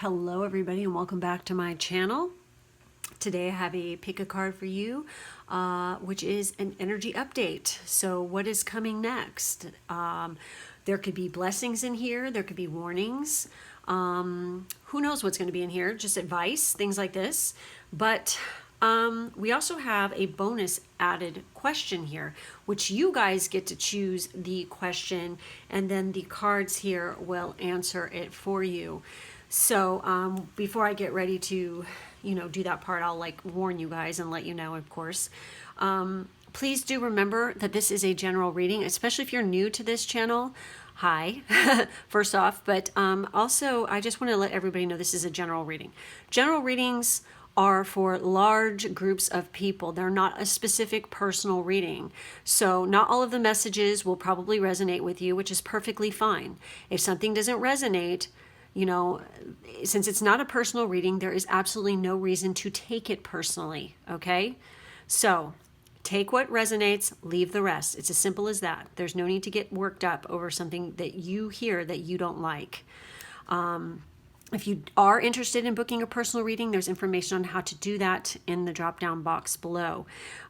Hello everybody and welcome back to my channel. Today I have a pick a card for you, which is an energy update. So what is coming next? There could be blessings in here, there could be warnings. Who knows what's going to be in here, just advice, things like this. But we also have a bonus added question here, which you guys get to choose the question and then the cards here will answer it for you. So before I get ready to, do that part, I'll warn you guys and let you know, of course. Please do remember that this is a general reading, especially if you're new to this channel. Hi, first off, but also I just want to let everybody know this is a general reading. General readings are for large groups of people. They're not a specific personal reading. So not all of the messages will probably resonate with you, which is perfectly fine. If something doesn't resonate, since it's not a personal reading, there is absolutely no reason to take it personally, okay? So take what resonates, leave the rest. It's as simple as that. There's no need to get worked up over something that you hear that you don't like. If you are interested in booking a personal reading, there's information on how to do that in the drop-down box below.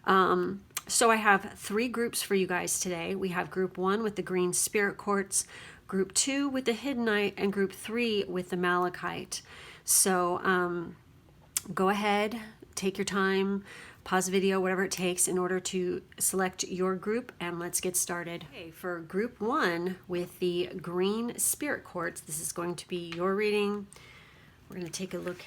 So I have 3 groups for you guys today. We have group 1 with the green spirit quartz, group 2 with the hiddenite, and group 3 with the malachite. So go ahead, take your time, pause the video, whatever it takes in order to select your group, and let's get started. Okay, for group 1 with the green spirit quartz, this is going to be your reading. We're going to take a look,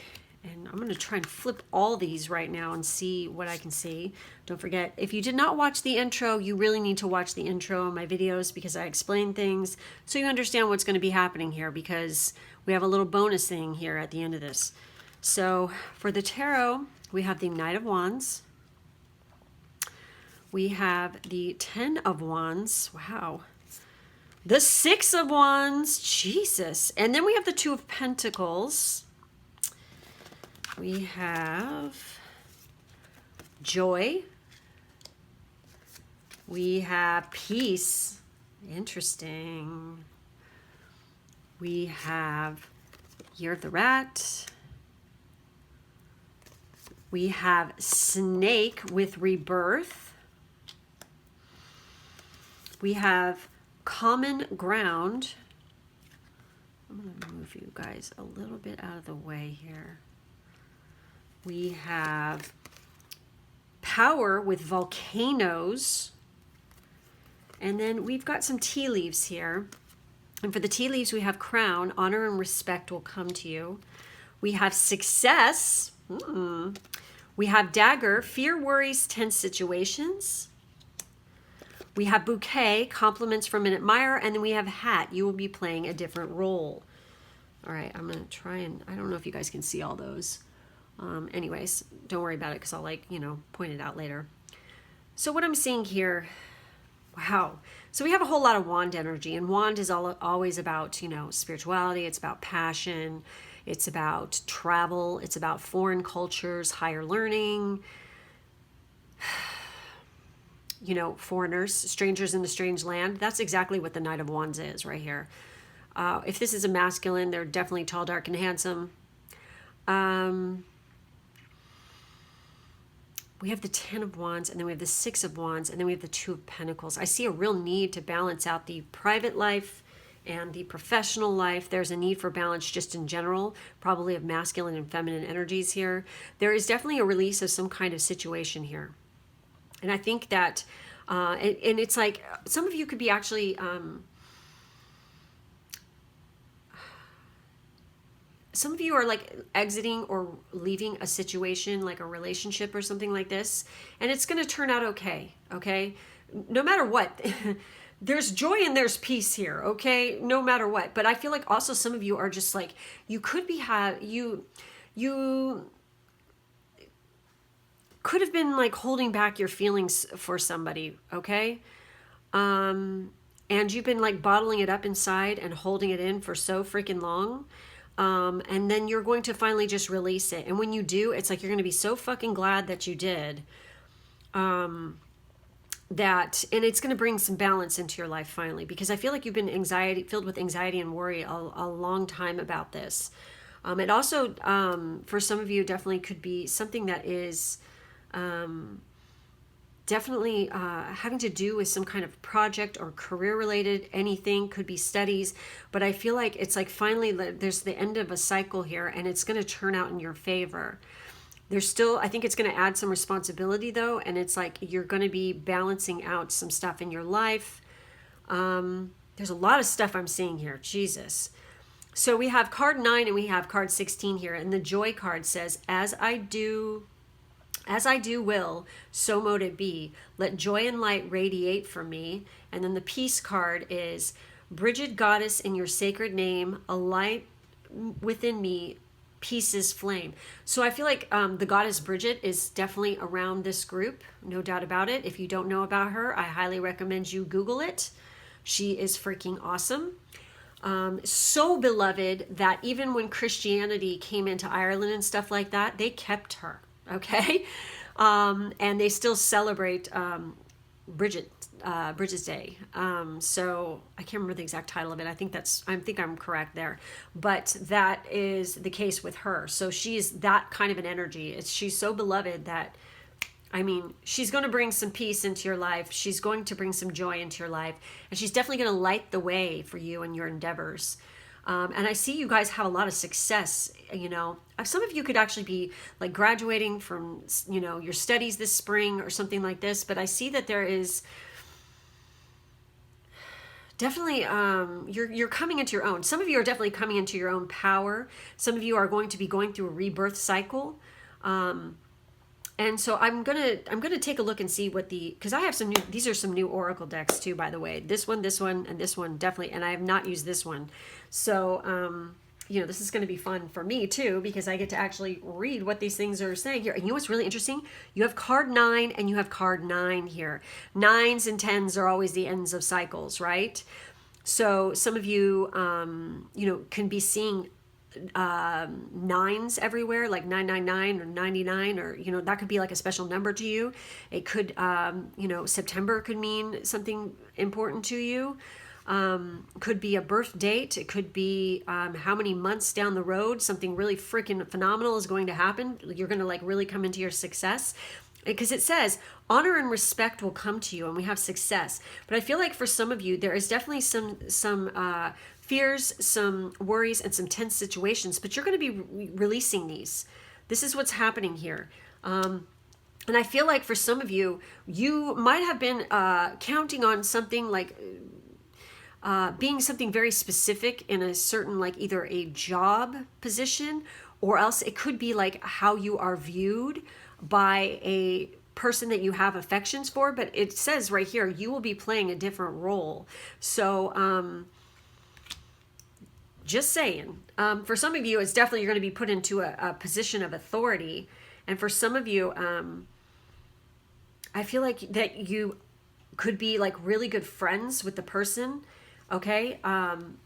and I'm going to try and flip all these right now and see what I can see. Don't forget, if you did not watch the intro, you really need to watch the intro in my videos because I explain things so you understand what's going to be happening here, because we have a little bonus thing here at the end of this. So for the tarot, we have the Knight of Wands. We have the 10 of Wands. Wow. The 6 of Wands. Jesus. And then we have the 2 of Pentacles. We have joy. We have peace. Interesting. We have Year of the Rat. We have Snake with Rebirth. We have Common Ground. I'm going to move you guys a little bit out of the way here. We have Power with Volcanoes. And then we've got some tea leaves here. And for the tea leaves, we have Crown. Honor and respect will come to you. We have Success. We have Dagger. Fear, worries, tense situations. We have Bouquet. Compliments from an admirer. And then we have Hat. You will be playing a different role. All right, I'm going to try and... I don't know if you guys can see all those. Anyways, don't worry about it because I'll point it out later. So what I'm seeing here, wow. So we have a whole lot of wand energy, and wand is always about, spirituality. It's about passion. It's about travel. It's about foreign cultures, higher learning, foreigners, strangers in a strange land. That's exactly what the Knight of Wands is right here. If this is a masculine, they're definitely tall, dark, and handsome. We have the 10 of Wands, and then we have the 6 of Wands, and then we have the 2 of Pentacles. I see a real need to balance out the private life and the professional life. There's a need for balance just in general, probably of masculine and feminine energies here. There is definitely a release of some kind of situation here. And I think that, and it's like, some of you could be actually... some of you are like exiting or leaving a situation, like a relationship or something like this, and it's going to turn out okay, okay? No matter what. There's joy and there's peace here, okay? No matter what. But I feel like also some of you are just like, you could be, you could have been like holding back your feelings for somebody, okay? And you've been like bottling it up inside and holding it in for so freaking long. And then you're going to finally just release it. And when you do, it's like you're going to be so fucking glad that you did. And it's going to bring some balance into your life finally, because I feel like you've been filled with anxiety and worry a long time about this. It also, for some of you, definitely could be something that is definitely having to do with some kind of project or career related anything. Could be studies, but I feel like it's like finally there's the end of a cycle here, and it's going to turn out in your favor. There's still, I think it's going to add some responsibility though, and it's like you're going to be balancing out some stuff in your life. There's a lot of stuff I'm seeing here, Jesus. So we have card 9 and we have card 16 here, and the joy card says, as I do will, so mote it be. Let joy and light radiate from me. And then the peace card is, Bridget goddess, in your sacred name, a light within me, peace's flame. So I feel like the goddess Bridget is definitely around this group, no doubt about it. If you don't know about her, I highly recommend you Google it. She is freaking awesome. So beloved that even when Christianity came into Ireland and stuff like that, they kept her. Okay, and they still celebrate Bridget's Day. So I can't remember the exact title of it. I think I'm correct there, but that is the case with her. So she's that kind of an energy. She's so beloved that, I mean, she's going to bring some peace into your life. She's going to bring some joy into your life, and she's definitely going to light the way for you and your endeavors. And I see you guys have a lot of success. You know, some of you could actually be like graduating from, you know, your studies this spring or something like this. But I see that there is definitely, you're coming into your own. Some of you are definitely coming into your own power. Some of you are going to be going through a rebirth cycle. And so I'm gonna take a look and see what because I have some new, these are some new oracle decks too, by the way. This one, and this one definitely, and I have not used this one. So, you know, this is going to be fun for me too, because I get to actually read what these things are saying here. And you know what's really interesting? You have card 9 and you have card 9 here. 9s and 10s are always the ends of cycles, right? So some of you, you know, can be seeing 9s everywhere, like 999 or 99, or, you know, that could be like a special number to you. It could, you know, September could mean something important to you. Could be a birth date. It could be how many months down the road something really freaking phenomenal is going to happen. You're going to like really come into your success, because it says honor and respect will come to you, and we have success. But I feel like for some of you there is definitely some fears, some worries, and some tense situations, but you're going to be releasing these. This is what's happening here. And I feel like for some of you, you might have been counting on something like being something very specific in a certain, like either a job position, or else it could be like how you are viewed by a person that you have affections for. But it says right here, you will be playing a different role. So just saying, for some of you, it's definitely, you're going to be put into a position of authority. And for some of you, I feel like that you could be like really good friends with the person. Okay,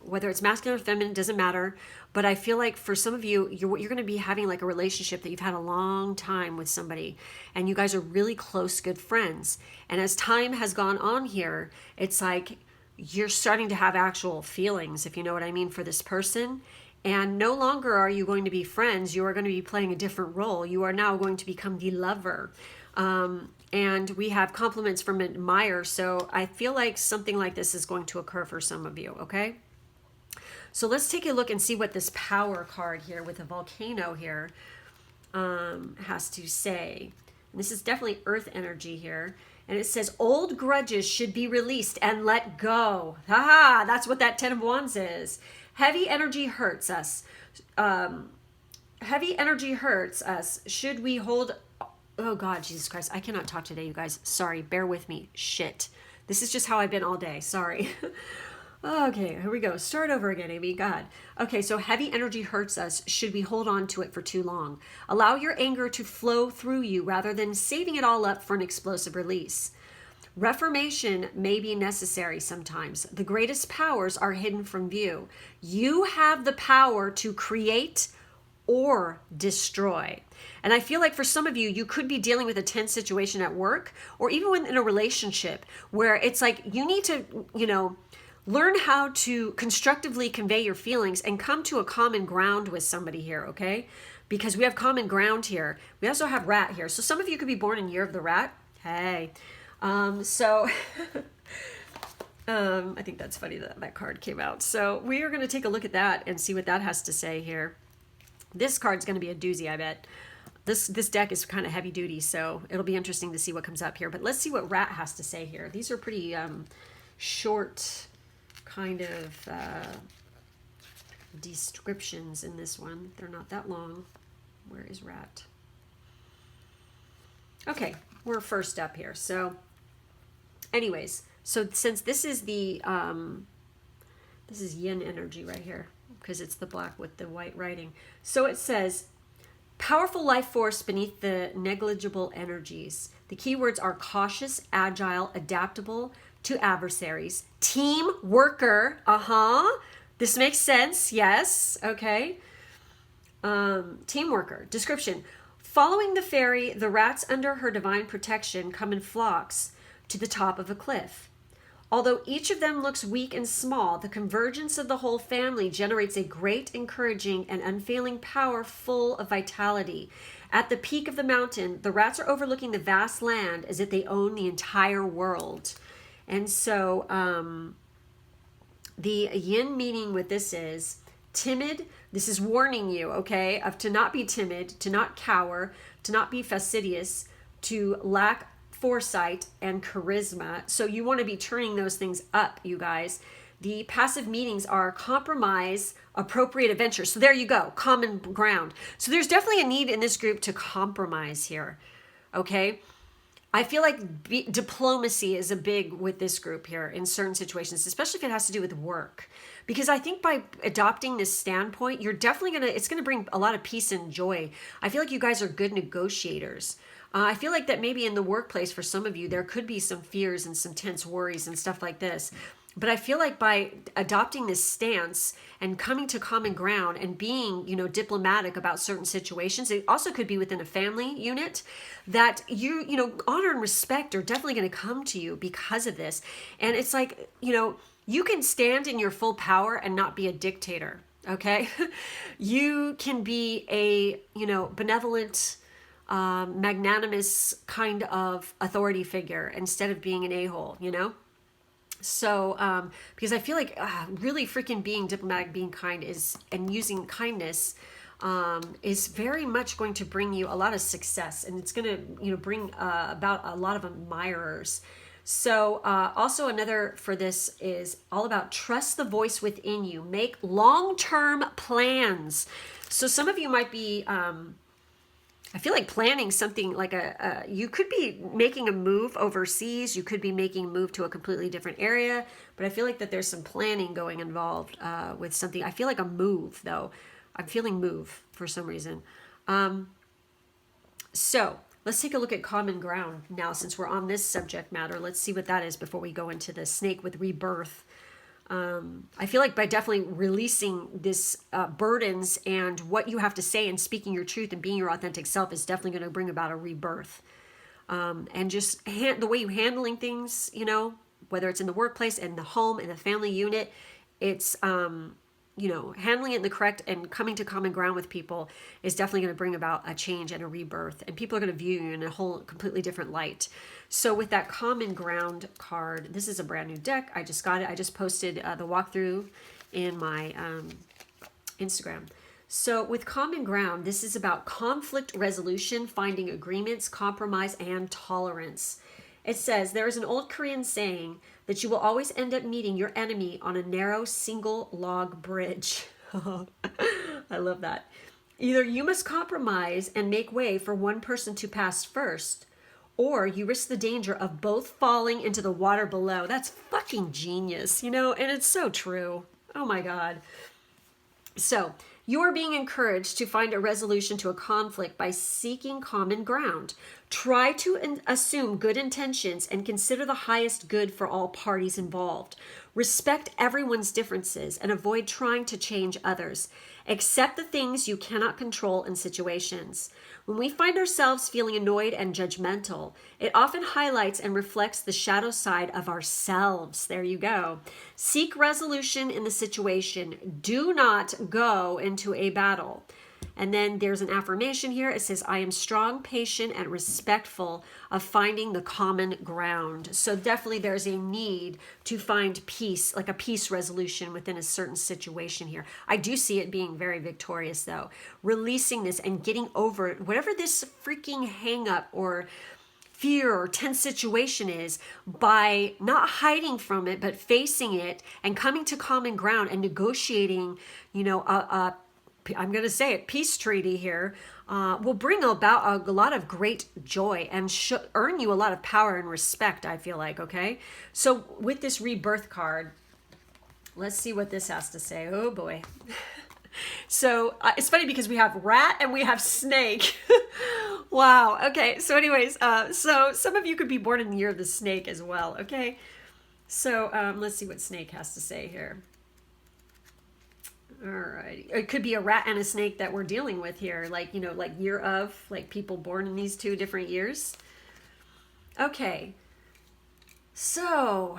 whether it's masculine or feminine, doesn't matter. But I feel like for some of you, you're going to be having like a relationship that you've had a long time with somebody, and you guys are really close, good friends. And as time has gone on here, it's like you're starting to have actual feelings, if you know what I mean, for this person. And no longer are you going to be friends. You are going to be playing a different role. You are now going to become the lover. And we have compliments from admire. So I feel like something like this is going to occur for some of you, okay? So let's take a look and see what this power card here with a volcano here has to say. And this is definitely earth energy here. And it says, old grudges should be released and let go. Haha, that's what that 10 of Wands is. Heavy energy hurts us. Heavy energy hurts us. Should we hold... Oh God, Jesus Christ. I cannot talk today, you guys. Sorry, bear with me. Shit. This is just how I've been all day. Sorry. Okay, here we go. Start over again, Amy. God. Okay, so heavy energy hurts us. Should we hold on to it for too long? Allow your anger to flow through you rather than saving it all up for an explosive release. Reformation may be necessary sometimes. The greatest powers are hidden from view. You have the power to create or destroy. And I feel like for some of you, you could be dealing with a tense situation at work, or even within a relationship where it's like you need to, you know, Learn how to constructively convey your feelings and come to a common ground with somebody here, okay? Because we have common ground here. We also have rat here. So some of you could be born in year of the rat. Hey. I think that's funny that that card came out. So we are going to take a look at that and see what that has to say here. This card's going to be a doozy, I bet. This deck is kind of heavy duty, so it'll be interesting to see what comes up here. But let's see what rat has to say here. These are pretty short kind of descriptions in this one. They're not that long. Where is rat? Okay, we're first up here. So anyways, so since this is the this is yin energy right here, because it's the black with the white writing. So it says, powerful life force beneath the negligible energies. The keywords are cautious, agile, adaptable to adversaries, team worker. This makes sense. Yes. Okay. Team worker. Description. Following the fairy, the rats under her divine protection come in flocks to the top of a cliff. Although each of them looks weak and small, the convergence of the whole family generates a great, encouraging, and unfailing power full of vitality. At the peak of the mountain, the rats are overlooking the vast land as if they own the entire world. And so the yin meaning with this is timid. This is warning you, okay, of to not be timid, to not cower, to not be fastidious, to lack foresight and charisma. So you want to be turning those things up, you guys. The passive meanings are compromise, appropriate adventure. So there you go, common ground. So there's definitely a need in this group to compromise here, okay? I feel like diplomacy is a big with this group here in certain situations, especially if it has to do with work. Because I think by adopting this standpoint, you're definitely it's going to bring a lot of peace and joy. I feel like you guys are good negotiators. I feel like that maybe in the workplace for some of you, there could be some fears and some tense worries and stuff like this. But I feel like by adopting this stance and coming to common ground and being, diplomatic about certain situations, it also could be within a family unit, that honor and respect are definitely going to come to you because of this. And it's like, you can stand in your full power and not be a dictator, okay? You can be a, benevolent, magnanimous kind of authority figure instead of being an a-hole, So, because I feel like really freaking being diplomatic, being kind and using kindness is very much going to bring you a lot of success, and it's going to, bring about a lot of admirers. So also another for this is all about trust the voice within you, make long-term plans. So some of you might be, I feel like planning something like you could be making a move overseas. You could be making a move to a completely different area, but I feel like that there's some planning going involved with something. I feel like a move though. I'm feeling move for some reason. So let's take a look at common ground now, since we're on this subject matter. Let's see what that is before we go into the snake with rebirth. I feel like by definitely releasing this burdens and what you have to say and speaking your truth and being your authentic self is definitely going to bring about a rebirth. And just the way you're handling things, whether it's in the workplace, in the home, in the family unit, it's, handling it in the correct and coming to common ground with people is definitely going to bring about a change and a rebirth. And people are going to view you in a whole completely different light. So with that common ground card, this is a brand new deck. I just got it. I just posted the walkthrough in my Instagram. So with common ground, this is about conflict resolution, finding agreements, compromise, and tolerance. It says, there is an old Korean saying that you will always end up meeting your enemy on a narrow single log bridge. I love that. Either you must compromise and make way for one person to pass first, or you risk the danger of both falling into the water below. That's fucking genius, and it's so true. Oh my God. So you are being encouraged to find a resolution to a conflict by seeking common ground. Try to assume good intentions and consider the highest good for all parties involved. Respect everyone's differences and avoid trying to change others. Accept the things you cannot control in situations. When we find ourselves feeling annoyed and judgmental, it often highlights and reflects the shadow side of ourselves. There you go. Seek resolution in the situation. Do not go into a battle. And then there's an affirmation here. It says, I am strong, patient, and respectful of finding the common ground. So definitely there's a need to find peace, like a peace resolution within a certain situation here. I do see it being very victorious though. Releasing this and getting over whatever this freaking hang up or fear or tense situation is by not hiding from it, but facing it and coming to common ground and negotiating, I'm going to say it, peace treaty here, will bring about a lot of great joy and earn you a lot of power and respect, I feel like, okay? So with this rebirth card, let's see what this has to say. Oh boy. So it's funny because we have rat and we have snake. Wow. Okay. So anyways, so some of you could be born in the year of the snake as well. Okay. So let's see what snake has to say here. All right. It could be a rat and a snake that we're dealing with here. Like, like year of, like people born in these 2 different years. Okay. So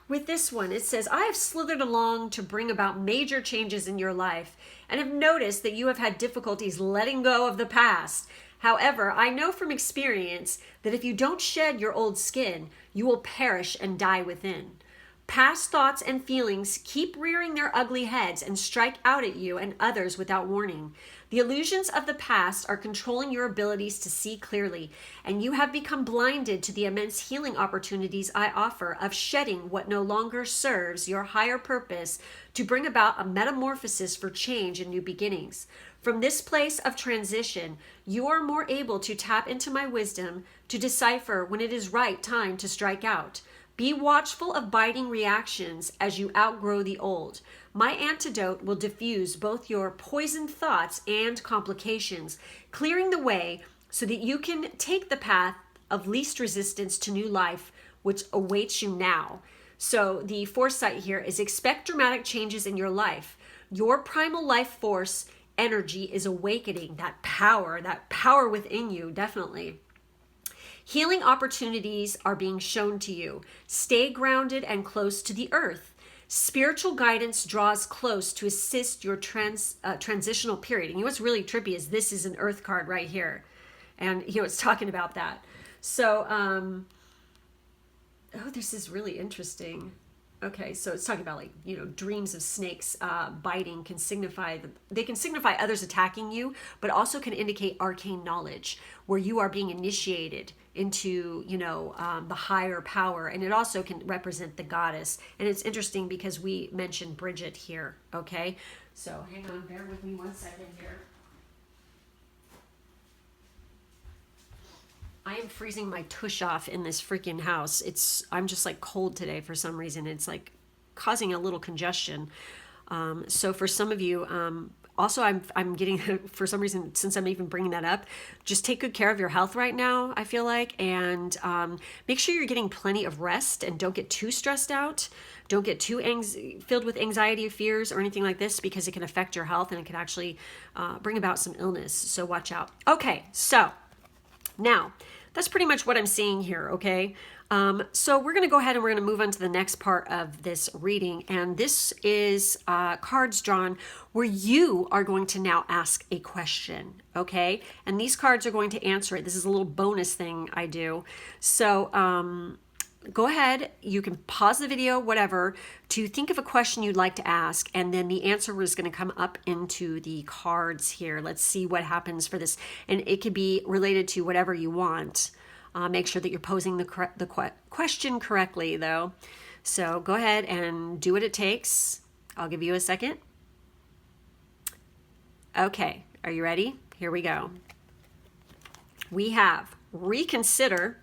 with this one, it says, I have slithered along to bring about major changes in your life and have noticed that you have had difficulties letting go of the past. However, I know from experience that if you don't shed your old skin, you will perish and die within. Past thoughts and feelings keep rearing their ugly heads and strike out at you and others without warning. The illusions of the past are controlling your abilities to see clearly, and you have become blinded to the immense healing opportunities I offer of shedding what no longer serves your higher purpose to bring about a metamorphosis for change and new beginnings. From this place of transition, you are more able to tap into my wisdom to decipher when it is right time to strike out. Be watchful of biting reactions as you outgrow the old. My antidote will diffuse both your poisoned thoughts and complications, clearing the way so that you can take the path of least resistance to new life, which awaits you now. So the foresight here is expect dramatic changes in your life. Your primal life force energy is awakening, that power within you, definitely. Healing opportunities are being shown to you. Stay grounded and close to the earth. Spiritual guidance draws close to assist your transitional period. And what's really trippy is this is an earth card right here. And it's talking about that. So, this is really interesting. Okay, so it's talking about dreams of snakes biting can signify, they can signify others attacking you, but also can indicate arcane knowledge where you are being initiated into, the higher power. And it also can represent the goddess. And it's interesting because we mentioned Bridget here, okay? So hang on, bear with me 1 second here. I am freezing my tush off in this freaking house. I'm just like cold today for some reason. It's like causing a little congestion. So for some of you, also I'm getting, for some reason, since I'm even bringing that up, just take good care of your health right now, I feel like, and make sure you're getting plenty of rest and don't get too stressed out. Don't get too filled with anxiety or fears or anything like this because it can affect your health and it can actually bring about some illness. So watch out. Okay, so now, that's pretty much what I'm seeing here, okay? So we're going to go ahead and we're going to move on to the next part of this reading. And this is cards drawn where you are going to now ask a question, okay? And these cards are going to answer it. This is a little bonus thing I do. So go ahead, you can pause the video, whatever, to think of a question you'd like to ask, and then the answer is going to come up into the cards here. Let's see what happens for this, and it could be related to whatever you want. Make sure that you're posing the question correctly, though. So go ahead and do what it takes. I'll give you a second. Okay, are you ready? Here we go. We have reconsider,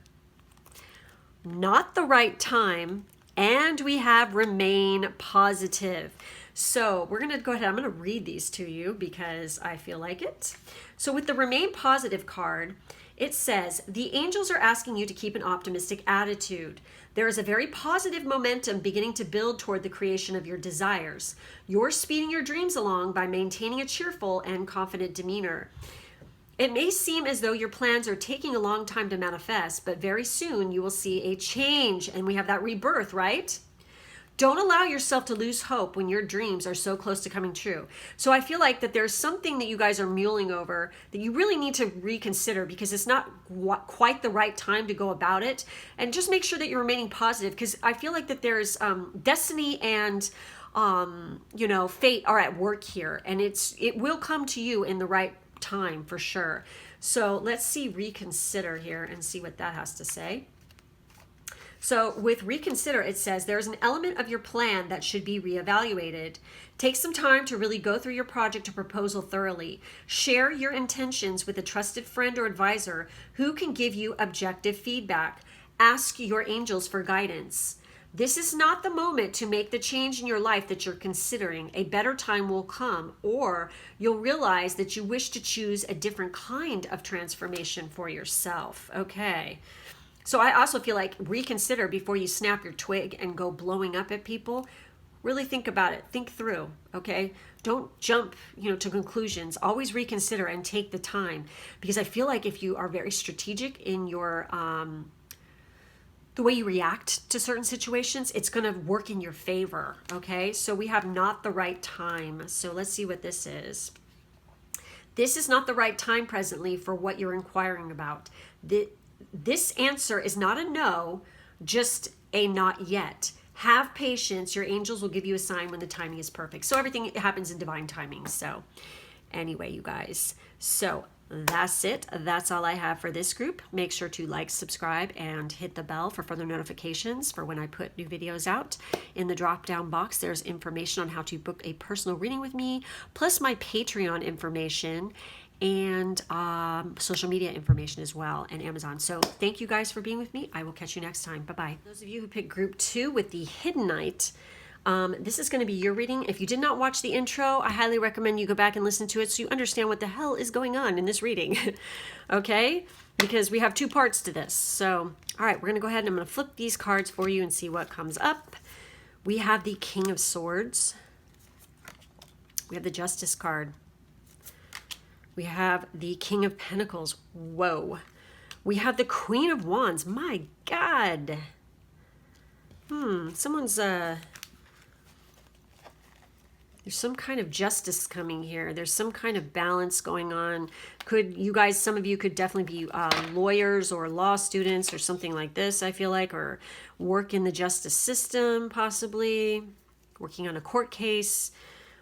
not the right time, and we have remain positive. So we're going to go ahead. I'm going to read these to you because I feel like it. So with the Remain Positive card, it says, the angels are asking you to keep an optimistic attitude. There is a very positive momentum beginning to build toward the creation of your desires. You're speeding your dreams along by maintaining a cheerful and confident demeanor. It may seem as though your plans are taking a long time to manifest, but very soon you will see a change, and we have that rebirth, right? Don't allow yourself to lose hope when your dreams are so close to coming true. So I feel like that there's something that you guys are mulling over that you really need to reconsider, because it's not quite the right time to go about it. And just make sure that you're remaining positive, because I feel like that there's destiny and fate are at work here, and it will come to you in the right time for sure. So let's see reconsider here and see what that has to say. So with reconsider, it says there's an element of your plan that should be reevaluated. Take some time to really go through your project or proposal thoroughly. Share your intentions with a trusted friend or advisor who can give you objective feedback. Ask your angels for guidance. This is not the moment to make the change in your life that you're considering. A better time will come, or you'll realize that you wish to choose a different kind of transformation for yourself. Okay. So I also feel like reconsider before you snap your twig and go blowing up at people. Really think about it. Think through, okay? Don't jump, to conclusions. Always reconsider and take the time, because I feel like if you are very strategic in your the way you react to certain situations, it's going to work in your favor, okay? So we have not the right time. So let's see what this is. This is not the right time presently for what you're inquiring about. This answer is not a no, just a not yet. Have patience. Your angels will give you a sign when the timing is perfect. So everything happens in divine timing. So anyway, you guys. So that's it. That's all I have for this group. Make sure to like, subscribe, and hit the bell for further notifications for when I put new videos out. In the drop-down box, there's information on how to book a personal reading with me, plus my Patreon information and social media information as well, and Amazon. So thank you guys for being with me. I will catch you next time. Bye-bye. Those of you who picked group 2 with the Hidden Knight, this is going to be your reading. If you did not watch the intro, I highly recommend you go back and listen to it so you understand what the hell is going on in this reading. Okay? Because we have 2 parts to this. So, all right, we're going to go ahead and I'm going to flip these cards for you and see what comes up. We have the King of Swords. We have the Justice card. We have the King of Pentacles. Whoa. We have the Queen of Wands. My God. Someone's, there's some kind of justice coming here. There's some kind of balance going on. Some of you could definitely be lawyers or law students or something like this, I feel like, or work in the justice system, possibly, working on a court case.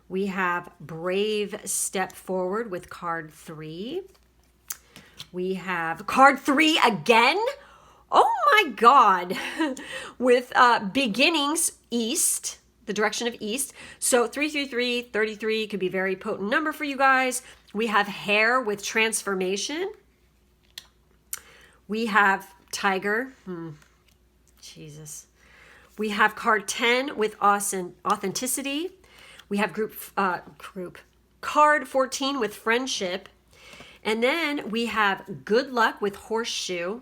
We have Brave Step Forward with card 3. We have card 3 again. Oh my God. With Beginnings East, the direction of East. So 333, 33 could be a very potent number for you guys. We have Hare with Transformation. We have Tiger. Jesus. We have card 10 with Authenticity. We have card 14 with Friendship. And then we have Good Luck with Horseshoe.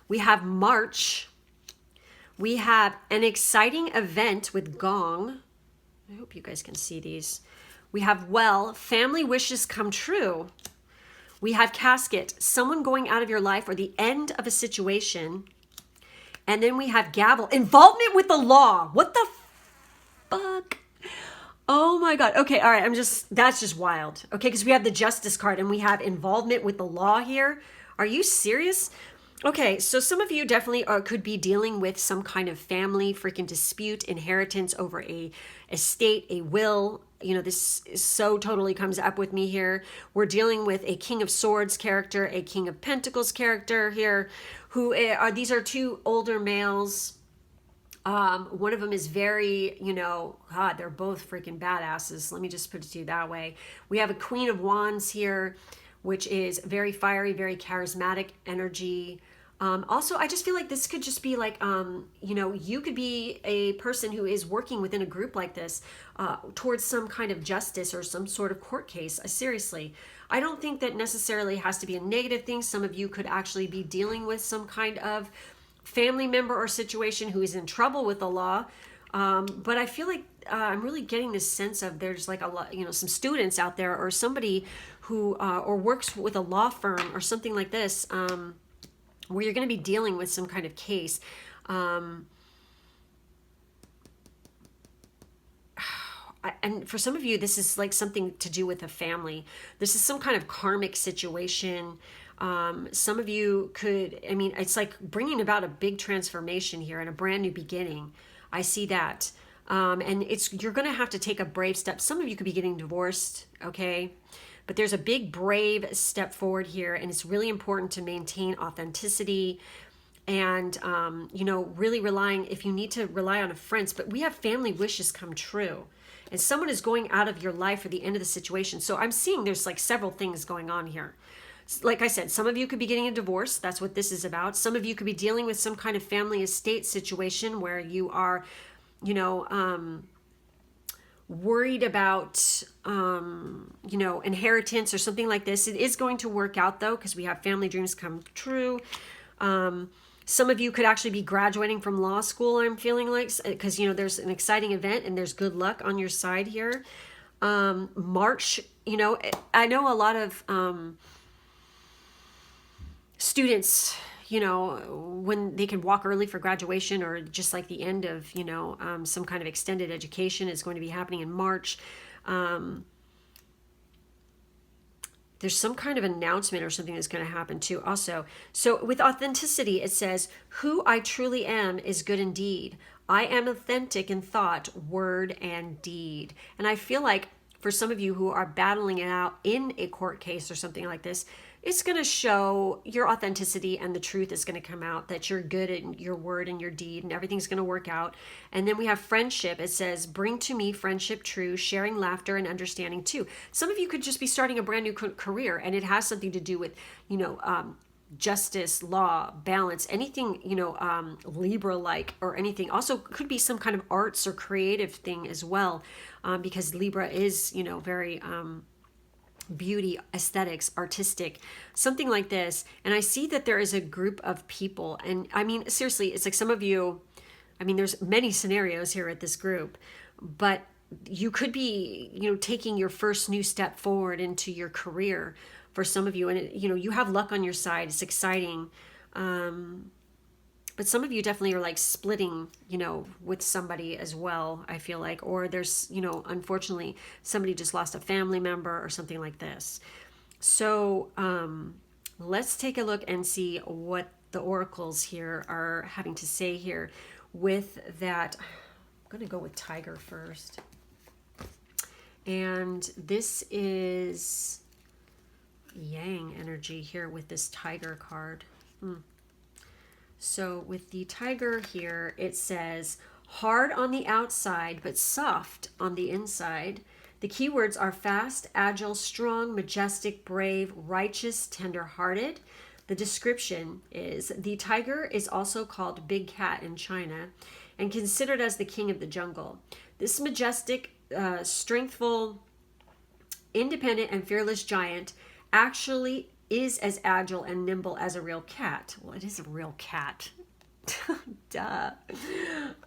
We have March. We have An Exciting Event with Gong. I hope you guys can see these. We have Family Wishes Come True. We have Casket, someone going out of your life or the end of a situation. And then we have Gavel, involvement with the law. What the fuck? Oh my God. Okay, all right. That's just wild. Okay, because we have the Justice card and we have involvement with the law here. Are you serious? Okay, so some of you definitely could be dealing with some kind of family freaking dispute, inheritance over a estate, a will. This so totally comes up with me here. We're dealing with a King of Swords character, a King of Pentacles character here, these are 2 older males. One of them is very, God, they're both freaking badasses. Let me just put it to you that way. We have a Queen of Wands here, which is very fiery, very charismatic energy. Also, I just feel like this could just be like, you know, you could be a person who is working within a group like this towards some kind of justice or some sort of court case. Seriously, I don't think that necessarily has to be a negative thing. Some of you could actually be dealing with some kind of family member or situation who is in trouble with the law. But I feel like I'm really getting this sense of there's like a lot, you know, some students out there or somebody who or works with a law firm or something like this. Where you're going to be dealing with some kind of case. And for some of you, this is like something to do with a family. This is some kind of karmic situation. Some of you could, I mean, it's like bringing about a big transformation here and a brand new beginning. I see that. And you're going to have to take a brave step. Some of you could be getting divorced, okay? But there's a big brave step forward here, and it's really important to maintain authenticity and, you know, really relying, if you need to rely on a friend, but we have family wishes come true. And someone is going out of your life for the end of the situation. So I'm seeing there's like several things going on here. Like I said, some of you could be getting a divorce. That's what this is about. Some of you could be dealing with some kind of family estate situation where you are, you know, worried about, you know, inheritance or something like this. It is going to work out though, because we have family dreams come true. Some of you could actually be graduating from law school, I'm feeling like, because, you know, there's an exciting event and there's good luck on your side here. March, you know, I know a lot of students, you know, when they can walk early for graduation or just like the end of, you know, some kind of extended education is going to be happening in March. There's some kind of announcement or something that's going to happen too also. So with authenticity, it says, who I truly am is good indeed. I am authentic in thought, word, and deed. And I feel like for some of you who are battling it out in a court case or something like this, it's going to show your authenticity and the truth is going to come out, that you're good at your word and your deed and everything's going to work out. And then we have friendship. It says, bring to me friendship true, sharing laughter and understanding too. Some of you could just be starting a brand new career and it has something to do with, you know, justice, law, balance, anything, you know, Libra-like or anything. Also could be some kind of arts or creative thing as well, because Libra is, you know, very... beauty, aesthetics, artistic, something like this. And I see that there is a group of people. And I mean, seriously, it's like some of you, I mean, there's many scenarios here at this group, but you could be, you know, taking your first new step forward into your career for some of you. And, you know, you have luck on your side. It's exciting. But some of you definitely are like splitting, you know, with somebody as well, I feel like. Or there's, you know, unfortunately, somebody just lost a family member or something like this. So let's take a look and see what the oracles here are having to say here with that. I'm going to go with Tiger first. And this is Yang energy here with this Tiger card. So with the Tiger here, it says, hard on the outside, but soft on the inside. The keywords are fast, agile, strong, majestic, brave, righteous, tender-hearted. The description is, the tiger is also called Big Cat in China and considered as the king of the jungle. This majestic, strengthful, independent, and fearless giant actually is as agile and nimble as a real cat. Well, it is a real cat. Duh.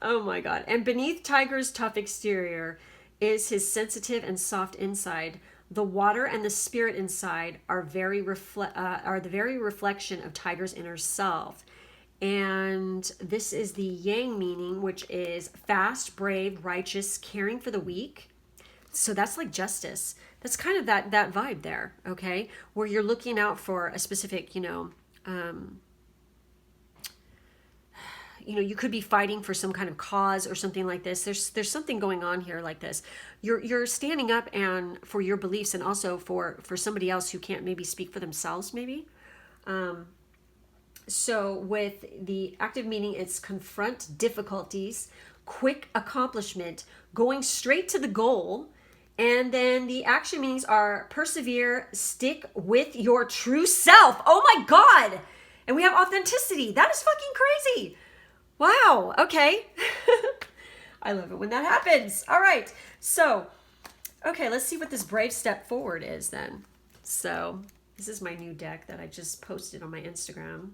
Oh my God. And beneath Tiger's tough exterior is his sensitive and soft inside. The water and the spirit inside are the very reflection of Tiger's inner self. And this is the Yang meaning, which is fast, brave, righteous, caring for the weak. So that's like justice. That's kind of that vibe there, okay? Where you're looking out for a specific, you know, you could be fighting for some kind of cause or something like this. There's something going on here like this. You're standing up and for your beliefs and also for somebody else who can't maybe speak for themselves, maybe. So with the active meaning, it's confront difficulties, quick accomplishment, going straight to the goal. And then the action meanings are persevere, stick with your true self. Oh my God. And we have authenticity. That is fucking crazy. Wow. Okay. I love it when that happens. All right. So, okay, let's see what this brave step forward is then. So, this is my new deck that I just posted on my Instagram.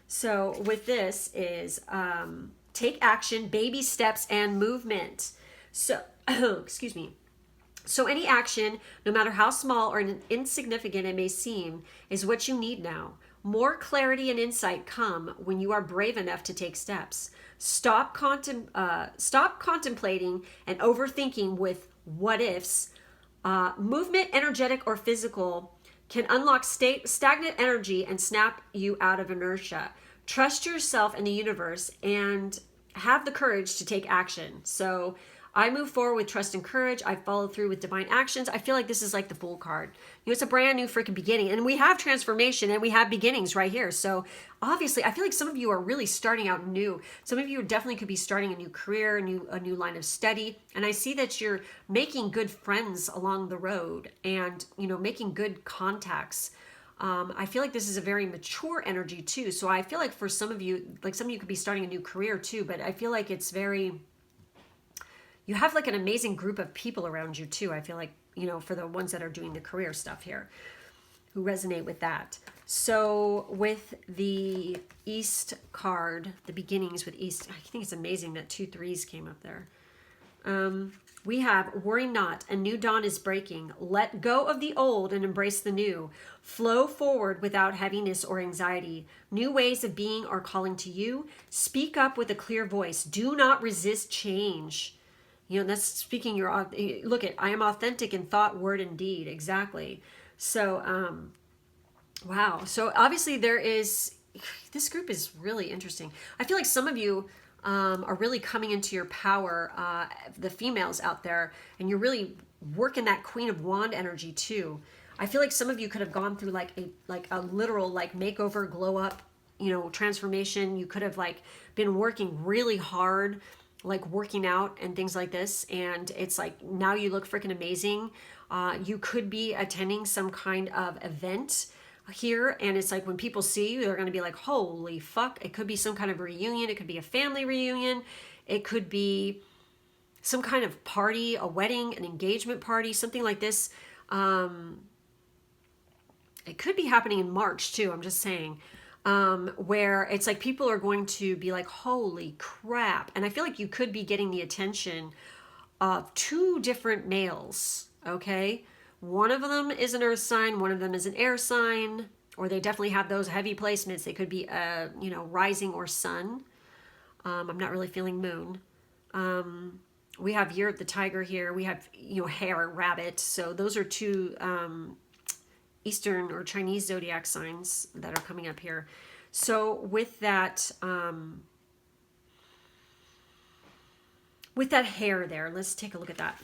So, with this is take action, baby steps, and movement. So, excuse me. So any action, no matter how small or insignificant it may seem, is what you need now. More clarity and insight come when you are brave enough to take steps. Stop contemplating and overthinking with what ifs. Movement, energetic or physical, can unlock stagnant energy and snap you out of inertia. Trust yourself and the universe and have the courage to take action. So I move forward with trust and courage. I follow through with divine actions. I feel like this is like the Fool card. You know, it's a brand new freaking beginning. And we have transformation and we have beginnings right here. So obviously, I feel like some of you are really starting out new. Some of you definitely could be starting a new career, a new line of study. And I see that you're making good friends along the road and, you know, making good contacts. I feel like this is a very mature energy too. So I feel like for some of you could be starting a new career too, but I feel like it's very... You have like an amazing group of people around you too. I feel like, you know, for the ones that are doing the career stuff here, who resonate with that. So with the East card, the beginnings with East, I think it's amazing that 2 3s came up there. We have worry not, a new dawn is breaking. Let go of the old and embrace the new. Flow forward without heaviness or anxiety. New ways of being are calling to you. Speak up with a clear voice. Do not resist change. You know, that's speaking your, look at, I am authentic in thought, word, and deed. Exactly. So, wow. So obviously there is, this group is really interesting. I feel like some of you are really coming into your power, the females out there, and you're really working that Queen of Wand energy too. I feel like some of you could have gone through like a literal like makeover, glow up, you know, transformation. You could have like been working really hard, like working out and things like this, and it's like now you look freaking amazing. You could be attending some kind of event here, and it's like when people see you, they're going to be like, holy fuck. It could be some kind of reunion. It could be a family reunion. It could be some kind of party, a wedding, an engagement party, something like this. It could be happening in March too, I'm just saying. Where it's like people are going to be like, holy crap. And I feel like you could be getting the attention of 2 different males, okay? One of them is an earth sign, one of them is an air sign, or they definitely have those heavy placements. They could be, you know, rising or sun. I'm not really feeling moon. We have Year of the Tiger here. We have, you know, Hare, Rabbit. So those are 2 Eastern or Chinese zodiac signs that are coming up here. So with that hair there, let's take a look at that.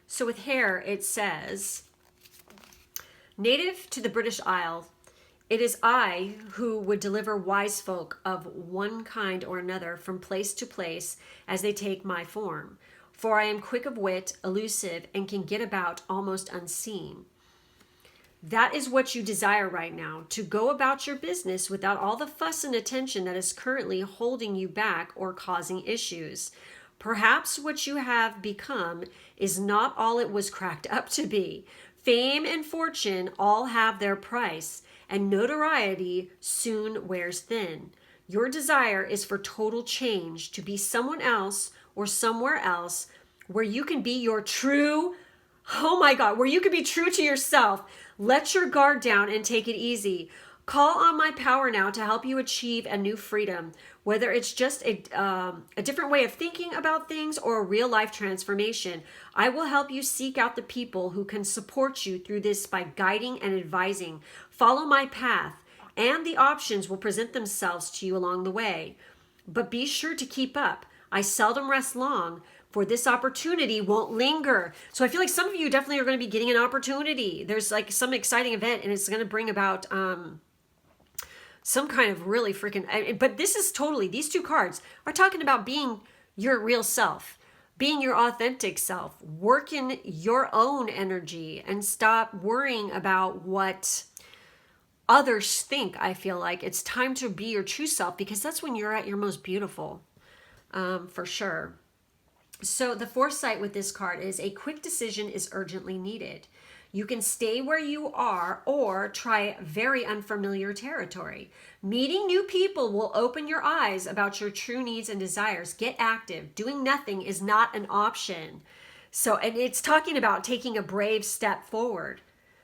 So with hair, it says, native to the British Isles, it is I who would deliver wise folk of one kind or another from place to place as they take my form. For I am quick of wit, elusive, and can get about almost unseen. That is what you desire right now, to go about your business without all the fuss and attention that is currently holding you back or causing issues. Perhaps what you have become is not all it was cracked up to be. Fame and fortune all have their price, and notoriety soon wears thin. Your desire is for total change, to be someone else or somewhere else where you can be your true, oh my God, where you can be true to yourself. Let your guard down and take it easy. Call on my power now to help you achieve a new freedom, whether it's just a different way of thinking about things or a real life transformation. I will help you seek out the people who can support you through this by guiding and advising. Follow my path, and the options will present themselves to you along the way. But be sure to keep up. I seldom rest long, for this opportunity won't linger. So I feel like some of you definitely are going to be getting an opportunity. There's like some exciting event, and it's going to bring about some kind of really freaking, but this is totally, these 2 cards are talking about being your real self. being your authentic self, work in your own energy, and stop worrying about what others think. I feel like it's time to be your true self, because that's when you're at your most beautiful, for sure. So the foresight with this card is a quick decision is urgently needed. You can stay where you are or try very unfamiliar territory. Meeting new people will open your eyes about your true needs and desires. Get active. Doing nothing is not an option. So, and it's talking about taking a brave step forward,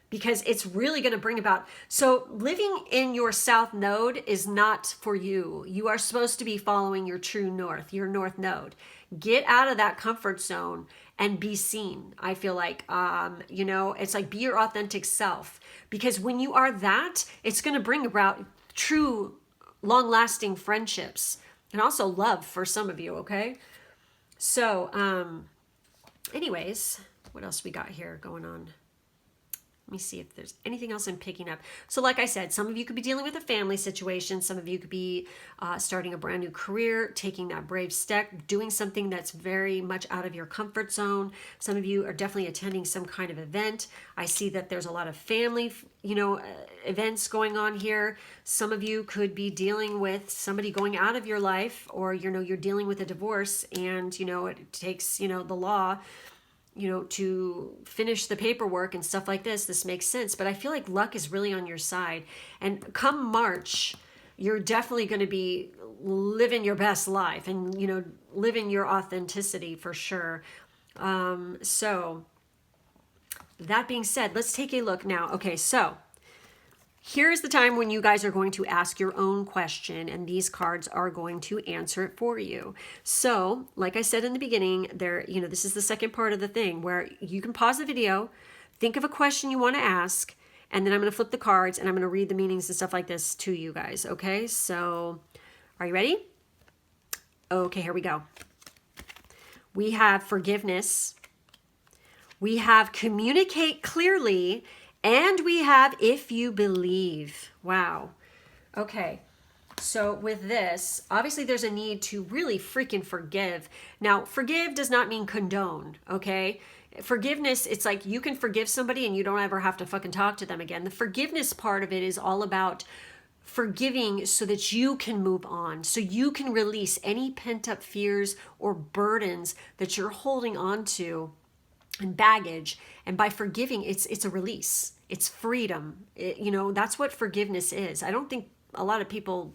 because it's really going to bring about. So living in your South Node is not for you. You are supposed to be following your true North, your North Node. Get out of that comfort zone and be seen. I feel like, it's like be your authentic self, because when you are that, it's going to bring about true long-lasting friendships and also love for some of you. Okay. So, anyways, what else we got here going on? Let me see if there's anything else I'm picking up. So like I said, some of you could be dealing with a family situation. Some of you could be starting a brand new career, taking that brave step, doing something that's very much out of your comfort zone. Some of you are definitely attending some kind of event. I see that there's a lot of family, events going on here. Some of you could be dealing with somebody going out of your life, or, you're dealing with a divorce, and, it takes, the law, to finish the paperwork and stuff like this. This makes sense. But I feel like luck is really on your side. And come March, you're definitely going to be living your best life and, living your authenticity for sure. So that being said, let's take a look now. Okay, so here's the time when you guys are going to ask your own question, and these cards are going to answer it for you. So, like I said in the beginning, this is the second part of the thing where you can pause the video, think of a question you want to ask, and then I'm going to flip the cards and I'm going to read the meanings and stuff like this to you guys. Okay, so are you ready? Okay, here we go. We have forgiveness. We have communicate clearly. And we have if you believe. Wow. Okay. So with this, obviously there's a need to really freaking forgive. Now, forgive does not mean condone, okay? Forgiveness, it's like you can forgive somebody and you don't ever have to fucking talk to them again. The forgiveness part of it is all about forgiving so that you can move on, so you can release any pent-up fears or burdens that you're holding on to and baggage. And by forgiving, it's a release. It's freedom. That's what forgiveness is. I don't think a lot of people,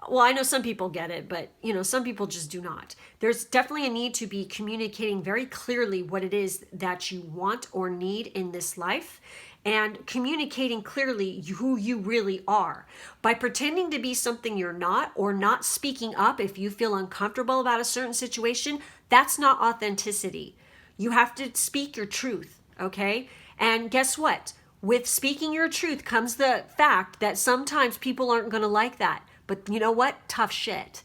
well, I know some people get it, but some people just do not. There's definitely a need to be communicating very clearly what it is that you want or need in this life, and communicating clearly who you really are. By pretending to be something you're not, or not speaking up if you feel uncomfortable about a certain situation, that's not authenticity. You have to speak your truth, okay? And guess what? With speaking your truth comes the fact that sometimes people aren't going to like that. But you know what? Tough shit.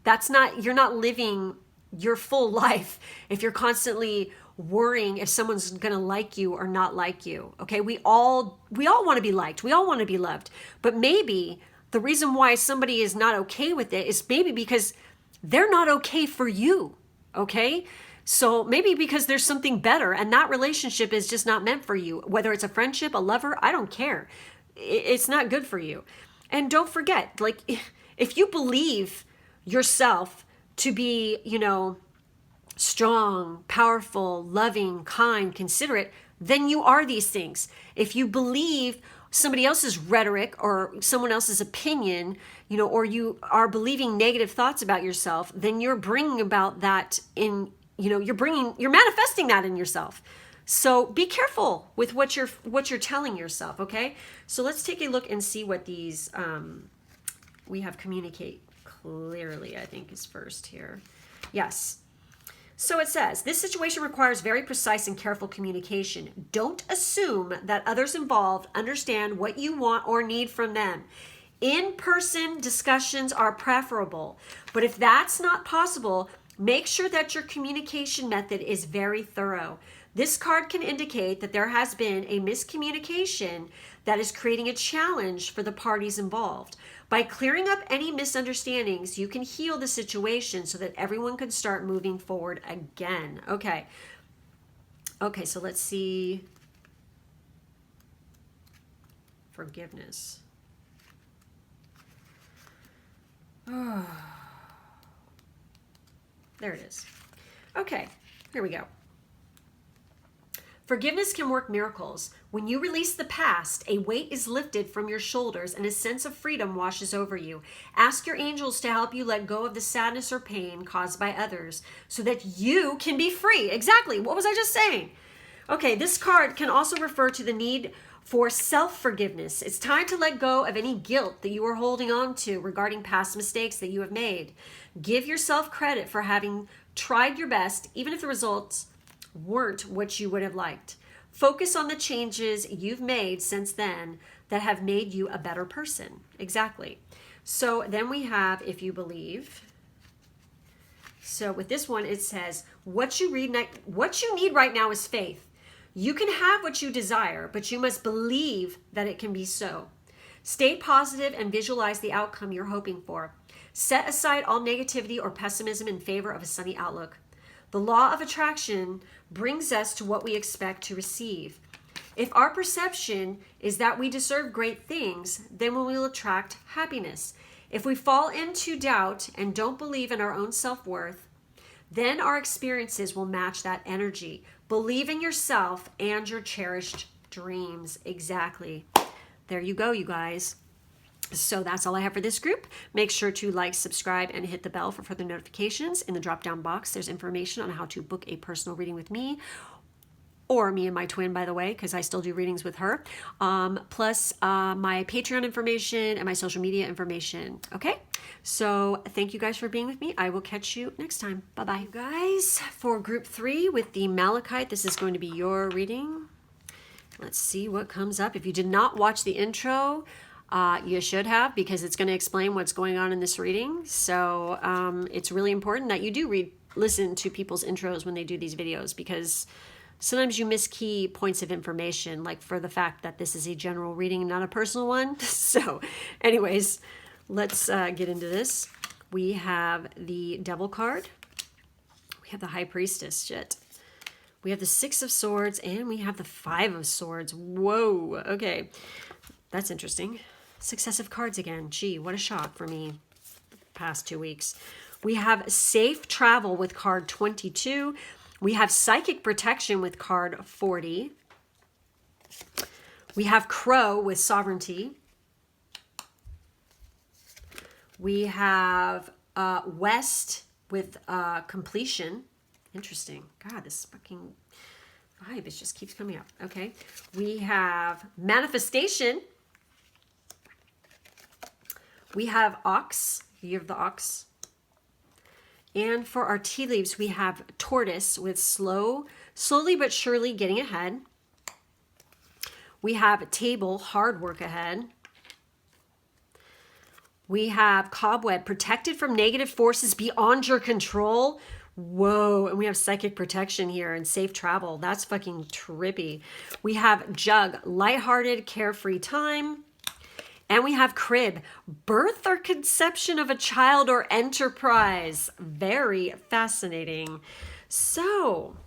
You're not living your full life if you're constantly worrying if someone's going to like you or not like you. Okay? We all want to be liked. We all want to be loved. But maybe the reason why somebody is not okay with it is maybe because they're not okay for you. Okay? So maybe because there's something better and that relationship is just not meant for you. Whether it's a friendship, a lover, I don't care. It's not good for you. And don't forget, like, if you believe yourself to be, strong, powerful, loving, kind, considerate, then you are these things. If you believe somebody else's rhetoric or someone else's opinion, or you are believing negative thoughts about yourself, then you're bringing about that in you're manifesting that in yourself. So be careful with what you're telling yourself, okay? So let's take a look and see what these, we have communicate clearly, I think is first here. Yes. So it says, this situation requires very precise and careful communication. Don't assume that others involved understand what you want or need from them. In-person discussions are preferable, but if that's not possible, Make sure that your communication method is very thorough. This card can indicate that there has been a miscommunication that is creating a challenge for the parties involved. By clearing up any misunderstandings, you can heal the situation so that everyone can start moving forward again. Okay. Okay, so let's see. Forgiveness. Oh. There it is. Okay, here we go. Forgiveness can work miracles. When you release the past, a weight is lifted from your shoulders and a sense of freedom washes over you. Ask your angels to help you let go of the sadness or pain caused by others so that you can be free. Exactly. What was I just saying? Okay, this card can also refer to the need for self-forgiveness. It's time to let go of any guilt that you are holding on to regarding past mistakes that you have made. Give yourself credit for having tried your best, even if the results weren't what you would have liked. Focus on the changes you've made since then that have made you a better person. Exactly. So then we have, if you believe. So with this one, it says, what you need right now is faith. You can have what you desire, but you must believe that it can be so. Stay positive and visualize the outcome you're hoping for. Set aside all negativity or pessimism in favor of a sunny outlook. The law of attraction brings us to what we expect to receive. If our perception is that we deserve great things, then we will attract happiness. If we fall into doubt and don't believe in our own self-worth, then our experiences will match that energy. Believe in yourself and your cherished dreams. Exactly. There you go, you guys. So that's all I have for this group. Make sure to like, subscribe, and hit the bell for further notifications. In the drop-down box, there's information on how to book a personal reading with me, or me and my twin, by the way, because I still do readings with her, plus my Patreon information and my social media information. Okay, so thank you guys for being with me. I will catch you next time. Bye-bye. You guys, for group 3 with the Malachite, this is going to be your reading. Let's see what comes up. If you did not watch the intro, you should have, because it's going to explain what's going on in this reading. So it's really important that you do listen to people's intros when they do these videos, because sometimes you miss key points of information, like for the fact that this is a general reading, not a personal one. So anyways, let's get into this. We have the Devil card. We have the High Priestess. Shit. We have the 6 of Swords, and we have the 5 of Swords. Whoa. Okay. That's interesting. Successive cards again. Gee, what a shock for me the past 2 weeks. We have Safe Travel with card 22. We have Psychic Protection with card 40. We have Crow with Sovereignty. We have West with Completion. Interesting. God, this fucking vibe, it just keeps coming up. Okay. We have Manifestation. We have Ox. You have the Ox. And for our tea leaves, we have Tortoise with slowly but surely getting ahead. We have Table, hard work ahead. We have Cobweb, protected from negative forces beyond your control. Whoa, and we have Psychic Protection here and Safe Travel. That's fucking trippy. We have Jug, lighthearted, carefree time. And we have Crib, birth or conception of a child or enterprise. Very fascinating. So,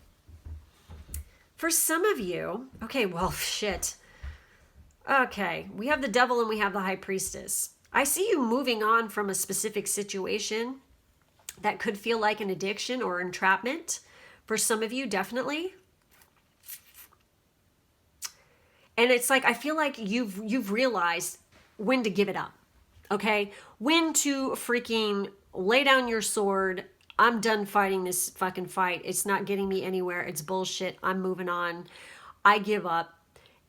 for some of you, okay, well, shit. Okay, we have the Devil and we have the High Priestess. I see you moving on from a specific situation that could feel like an addiction or entrapment. For some of you, definitely. And it's like, I feel like you've realized when to give it up, okay? When to freaking lay down your sword. I'm done fighting this fucking fight. It's not getting me anywhere. It's bullshit. I'm moving on. I give up.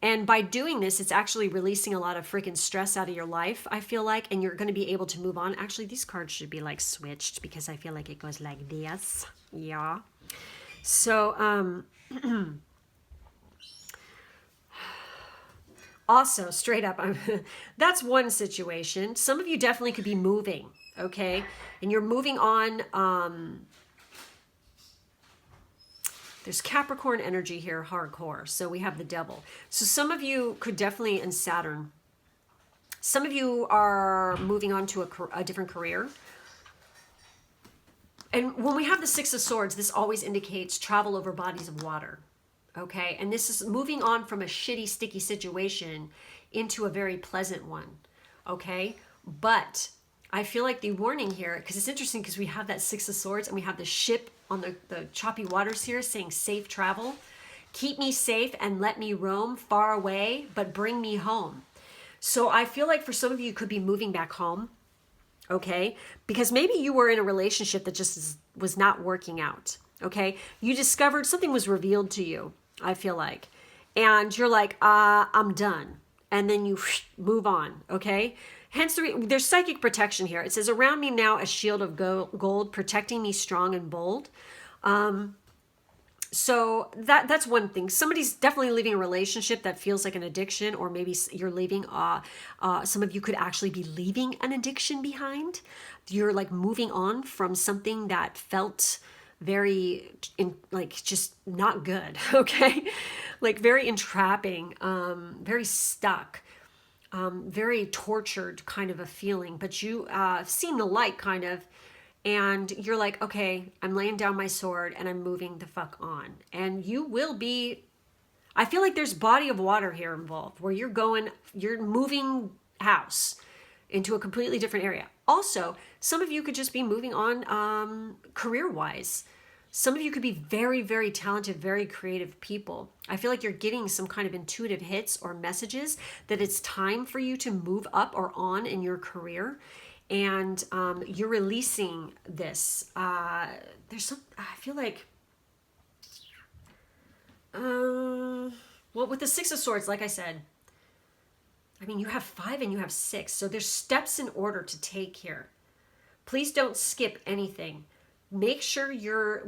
And by doing this, it's actually releasing a lot of freaking stress out of your life, I feel like, and you're going to be able to move on. Actually, these cards should be like switched because I feel like it goes like this. Yeah. So, also, straight up, that's one situation. Some of you definitely could be moving, okay? And you're moving on There's Capricorn energy here, hardcore. So we have the devil. So some of you could definitely, in Saturn, some of you are moving on to a different career. And when we have the Six of Swords, this always indicates travel over bodies of water. Okay, and this is moving on from a shitty, sticky situation into a very pleasant one. Okay, but I feel like the warning here, because it's interesting because we have that Six of Swords and we have the ship on the choppy waters here saying safe travel. Keep me safe and let me roam far away, but bring me home. So I feel like for some of you, you could be moving back home. Okay, because maybe you were in a relationship that just was not working out. Okay, you discovered something was revealed to you, I feel like, and you're like, I'm done. And then you move on. Okay, hence there's psychic protection here. It says, around me now a shield of gold, protecting me strong and bold. So that's one thing. Somebody's definitely leaving a relationship that feels like an addiction, or maybe you're leaving, some of you could actually be leaving an addiction behind. You're like moving on from something that felt very, like just not good, okay? Like very entrapping, very stuck, very tortured kind of a feeling, but you seen the light kind of, and you're like, okay, I'm laying down my sword and I'm moving the fuck on. And you will be, I feel like there's body of water here involved where you're moving house into a completely different area. Also, some of you could just be moving on career-wise. Some of you could be very, very talented, very creative people. I feel like you're getting some kind of intuitive hits or messages that it's time for you to move up or on in your career. And you're releasing this. There's some, I feel like, well, with the Six of Swords, like I said, I mean, you have 5 and you have 6. So there's steps in order to take here. Please don't skip anything. Make sure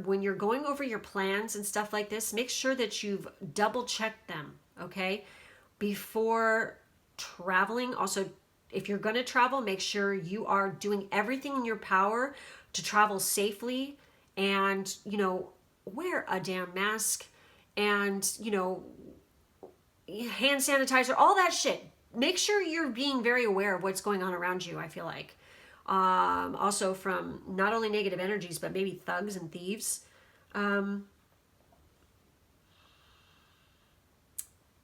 when you're going over your plans and stuff like this, make sure that you've double checked them, okay? Before traveling. Also, if you're going to travel, make sure you are doing everything in your power to travel safely, and, wear a damn mask and, hand sanitizer, all that shit. Make sure you're being very aware of what's going on around you, I feel like. Also from not only negative energies, but maybe thugs and thieves.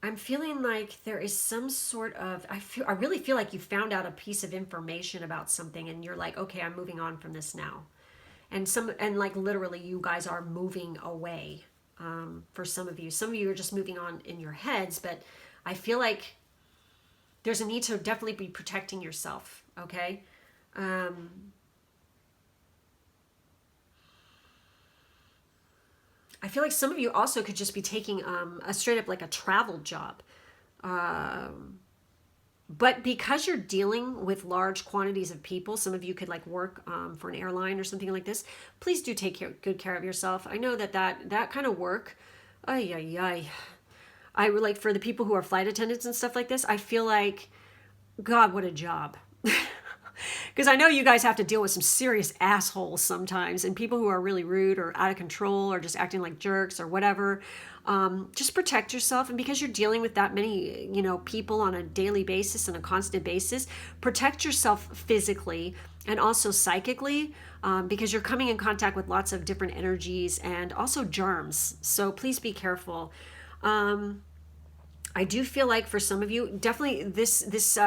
I'm feeling like there is some sort of, I really feel like you found out a piece of information about something and you're like, okay, I'm moving on from this now. And like literally you guys are moving away, for some of you. Some of you are just moving on in your heads, but I feel like there's a need to definitely be protecting yourself. Okay. I feel like some of you also could just be taking a straight up like a travel job. But because you're dealing with large quantities of people, some of you could like work for an airline or something like this. Please do take good care of yourself. I know that kind of work, I like for the people who are flight attendants and stuff like this, I feel like, God, what a job. Because I know you guys have to deal with some serious assholes sometimes, and people who are really rude or out of control or just acting like jerks or whatever. Just protect yourself. And because you're dealing with that many, people on a daily basis and a constant basis, protect yourself physically and also psychically, because you're coming in contact with lots of different energies and also germs. So please be careful. I do feel like for some of you, definitely this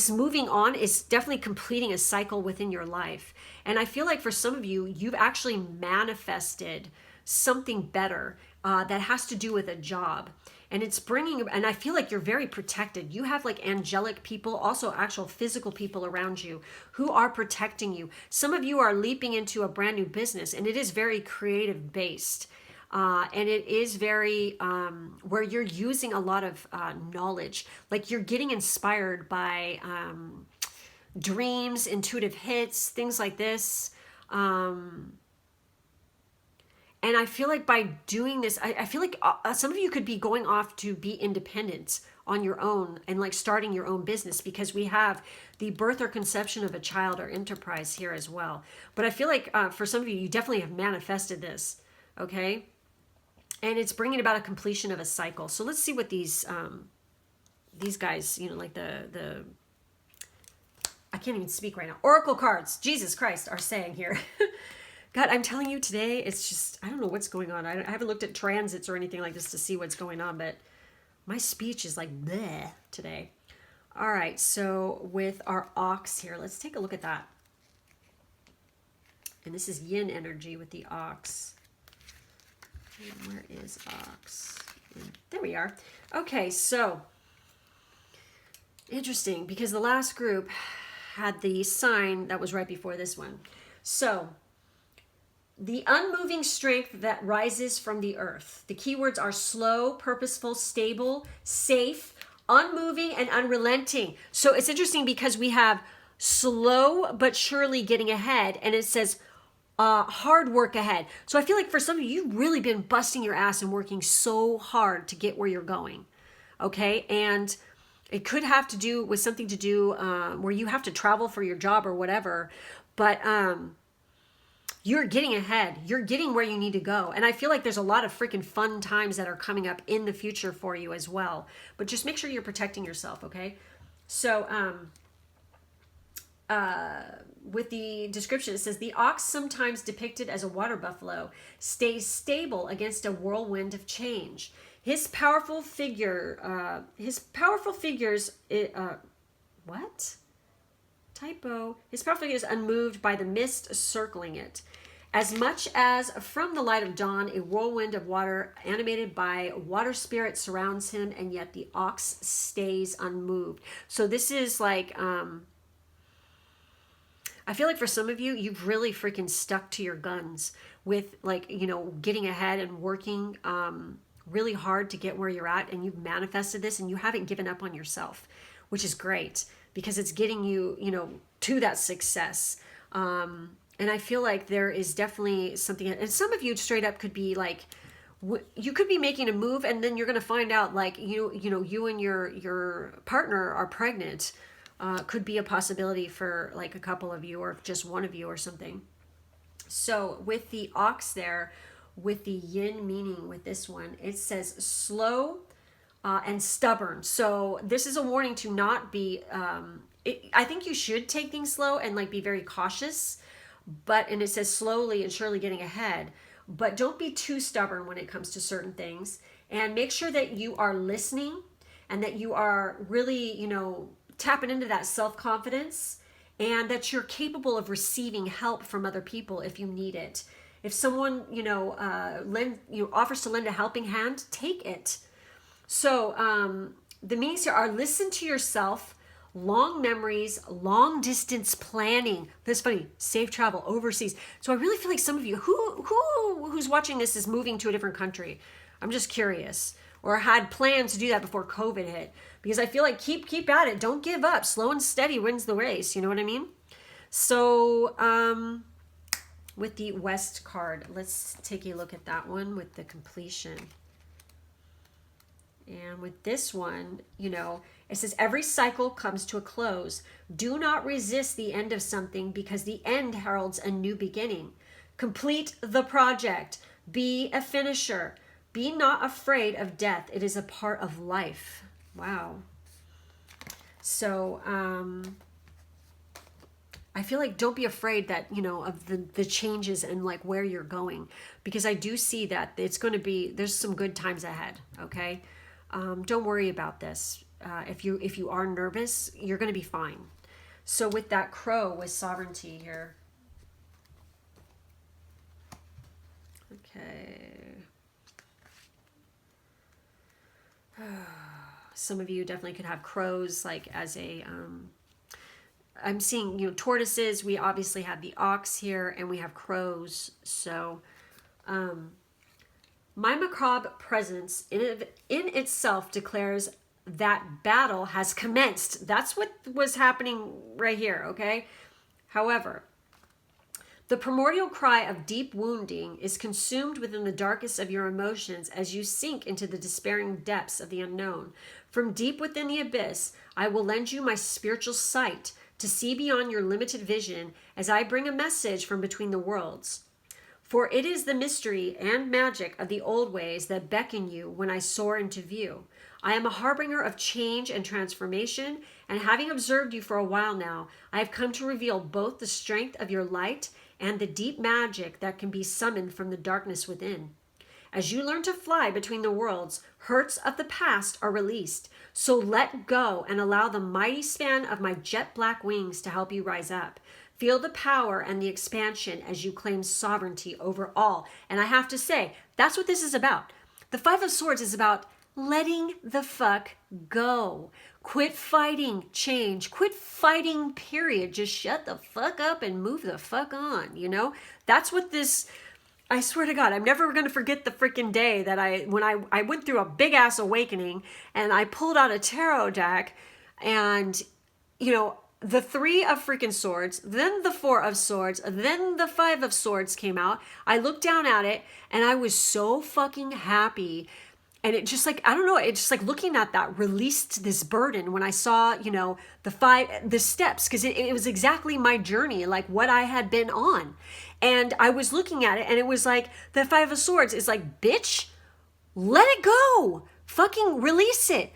moving on is definitely completing a cycle within your life. And I feel like for some of you, you've actually manifested something better that has to do with a job. And it's and I feel like you're very protected. You have like angelic people, also actual physical people around you who are protecting you. Some of you are leaping into a brand new business, and it is very creative based. And it is very, where you're using a lot of knowledge, like you're getting inspired by dreams, intuitive hits, things like this. And I feel like by doing this, I feel like some of you could be going off to be independent on your own and like starting your own business, because we have the birth or conception of a child or enterprise here as well. But I feel like for some of you, you definitely have manifested this, okay? and it's bringing about a completion of a cycle. So let's see what these guys, you know, like the I can't even speak right now. Oracle cards, Jesus Christ, are saying here. God, I'm telling you today, it's just, I don't know what's going on. I haven't looked at transits or anything like this to see what's going on, but my speech is like bleh today. All right, so with our ox here, let's take a look at that. And this is yin energy with the ox. Where is ox? There we are. Okay, so interesting, because the last group had the sign that was right before this one. So the unmoving strength that rises from the earth. The keywords are slow, purposeful, stable, safe, unmoving, and unrelenting. So it's interesting because we have slow but surely getting ahead, and it says hard work ahead. So I feel like for some of you, you've really been busting your ass and working so hard to get where you're going. Okay, and it could have to do with something to do where you have to travel for your job or whatever, but you're getting ahead. You're getting where you need to go. And I feel like there's a lot of freaking fun times that are coming up in the future for you as well. But just make sure you're protecting yourself, okay? So with the description, it says, the ox, sometimes depicted as a water buffalo, stays stable against a whirlwind of change. His powerful figures, what? Typo. His powerful figure is unmoved by the mist circling it. As much as from the light of dawn, a whirlwind of water animated by water spirit surrounds him, and yet the ox stays unmoved. So this is like, I feel like for some of you, you've really freaking stuck to your guns with, like, you know, getting ahead and working really hard to get where you're at, and you've manifested this and you haven't given up on yourself, which is great because it's getting you, you know, to that success. And I feel like there is definitely something, and some of you straight up could be like, you could be making a move and then you're going to find out like, you know, you and your partner are pregnant. Could be a possibility for like a couple of you or just one of you or something. So with the ox there, with the yin meaning with this one, it says slow and stubborn. So this is a warning to not be, I think you should take things slow and like be very cautious, and it says slowly and surely getting ahead, but don't be too stubborn when it comes to certain things, and make sure that you are listening and that you are really, you know, tapping into that self-confidence, and that you're capable of receiving help from other people if you need it. If someone, you know, offers to lend a helping hand, take it. So the meanings here are listen to yourself, long memories, long distance planning. That's funny. Safe travel overseas. So I really feel like some of you who's watching this is moving to a different country. I'm just curious, or had plans to do that before COVID hit, because I feel like keep at it. Don't give up. Slow and steady wins the race. You know what I mean? So with the West card, let's take a look at that one with the completion. And with this one, you know, it says every cycle comes to a close. Do not resist the end of something, because the end heralds a new beginning. Complete the project. Be a finisher. Be not afraid of death. It is a part of life. Wow. So I feel like don't be afraid that, you know, of the changes and like where you're going, because I do see that it's going to be, there's some good times ahead. Okay. Don't worry about this. If you are nervous, you're going to be fine. So with that crow with sovereignty here. Okay. Some of you definitely could have crows like as a, I'm seeing, you know, tortoises. We obviously have the ox here, and we have crows. So, my macabre presence in itself declares that battle has commenced. That's what was happening right here, okay? However, the primordial cry of deep wounding is consumed within the darkest of your emotions as you sink into the despairing depths of the unknown. From deep within the abyss, I will lend you my spiritual sight to see beyond your limited vision as I bring a message from between the worlds. For it is the mystery and magic of the old ways that beckon you when I soar into view. I am a harbinger of change and transformation, and having observed you for a while now, I have come to reveal both the strength of your light and the deep magic that can be summoned from the darkness within. As you learn to fly between the worlds, hurts of the past are released. So let go and allow the mighty span of my jet black wings to help you rise up. Feel the power and the expansion as you claim sovereignty over all. And I have to say, that's what this is about. The Five of Swords is about letting the fuck go. Quit fighting change. Quit fighting, period. Just shut the fuck up and move the fuck on, you know? That's what this... I swear to God, I'm never going to forget the freaking day that when I went through a big ass awakening and I pulled out a tarot deck and, you know, the Three of freaking Swords, then the Four of Swords, then the Five of Swords came out. I looked down at it and I was so fucking happy. And it just like, I don't know, it's just like looking at that released this burden when I saw, you know, the steps, because it was exactly my journey, like what I had been on. And I was looking at it and it was like, the Five of Swords is like, bitch, let it go. Fucking release it.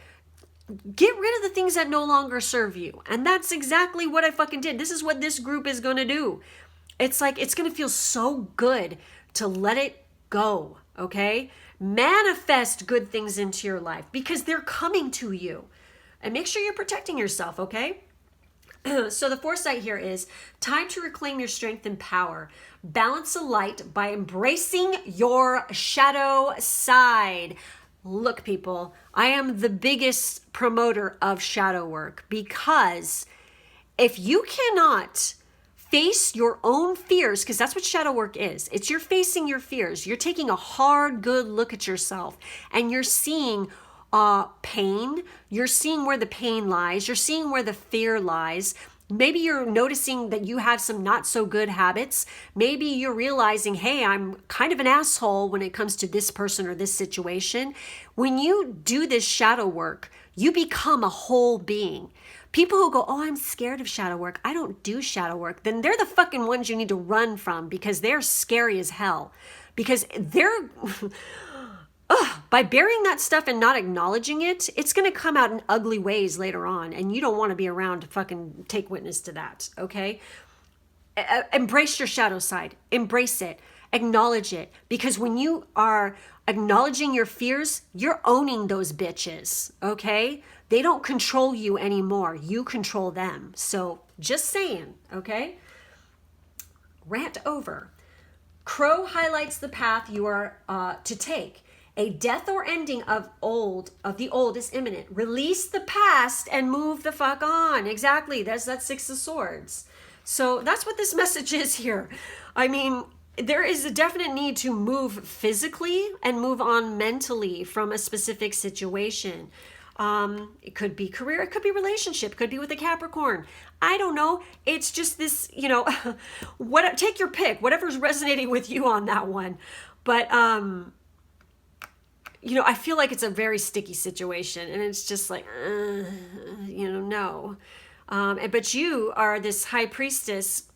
Get rid of the things that no longer serve you. And that's exactly what I fucking did. This is what this group is going to do. It's like, it's going to feel so good to let it go. Okay? Manifest good things into your life because they're coming to you. And make sure you're protecting yourself, okay? So the foresight here is time to reclaim your strength and power. Balance the light by embracing your shadow side. Look, people, I am the biggest promoter of shadow work because if you cannot face your own fears, because that's what shadow work is. It's you're facing your fears. You're taking a hard, good look at yourself and you're seeing pain. You're seeing where the pain lies. You're seeing where the fear lies. Maybe you're noticing that you have some not so good habits. Maybe you're realizing, hey, I'm kind of an asshole when it comes to this person or this situation. When you do this shadow work, you become a whole being. People who go, oh, I'm scared of shadow work. I don't do shadow work. Then they're the fucking ones you need to run from because they're scary as hell. Because they're... by burying that stuff and not acknowledging it, it's going to come out in ugly ways later on. And you don't want to be around to fucking take witness to that, okay? Embrace your shadow side. Embrace it. Acknowledge it. Because when you are acknowledging your fears, you're owning those bitches, okay? They don't control you anymore. You control them. So just saying, okay? Rant over. Crow highlights the path you are to take. A death or ending of the old is imminent. Release the past and move the fuck on. Exactly. That's that Six of Swords. So that's what this message is here. I mean, there is a definite need to move physically and move on mentally from a specific situation. It could be career, it could be relationship, it could be with a Capricorn. I don't know. It's just this, you know, take your pick, whatever's resonating with you on that one. But, you know, I feel like it's a very sticky situation and it's just like, you know, no. But you are this high priestess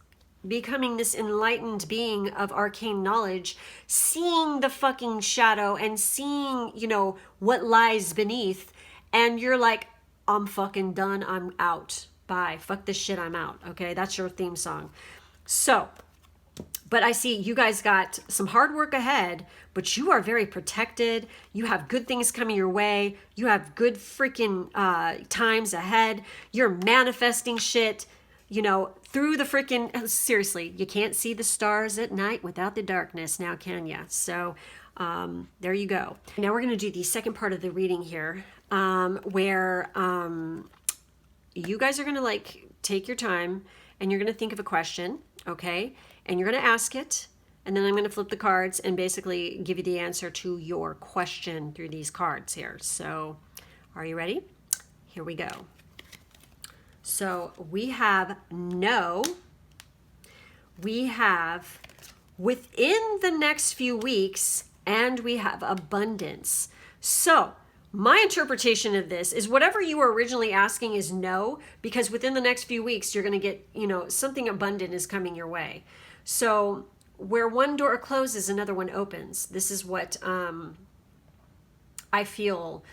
becoming this enlightened being of arcane knowledge, seeing the fucking shadow and seeing, you know, what lies beneath. And you're like, I'm fucking done. I'm out. Bye. Fuck this shit. I'm out. Okay. That's your theme song. So, but I see you guys got some hard work ahead, but you are very protected. You have good things coming your way. You have good freaking times ahead. You're manifesting shit, you know, through the freaking, seriously, you can't see the stars at night without the darkness now, can ya? So there you go. Now we're going to do the second part of the reading here, where you guys are going to like take your time and you're going to think of a question, okay? And you're going to ask it, and then I'm going to flip the cards and basically give you the answer to your question through these cards here. So are you ready? Here we go. So we have no, we have within the next few weeks, and we have abundance. So my interpretation of this is whatever you were originally asking is no, because within the next few weeks, you're going to get, you know, something abundant is coming your way. So where one door closes, another one opens. This is what I feel.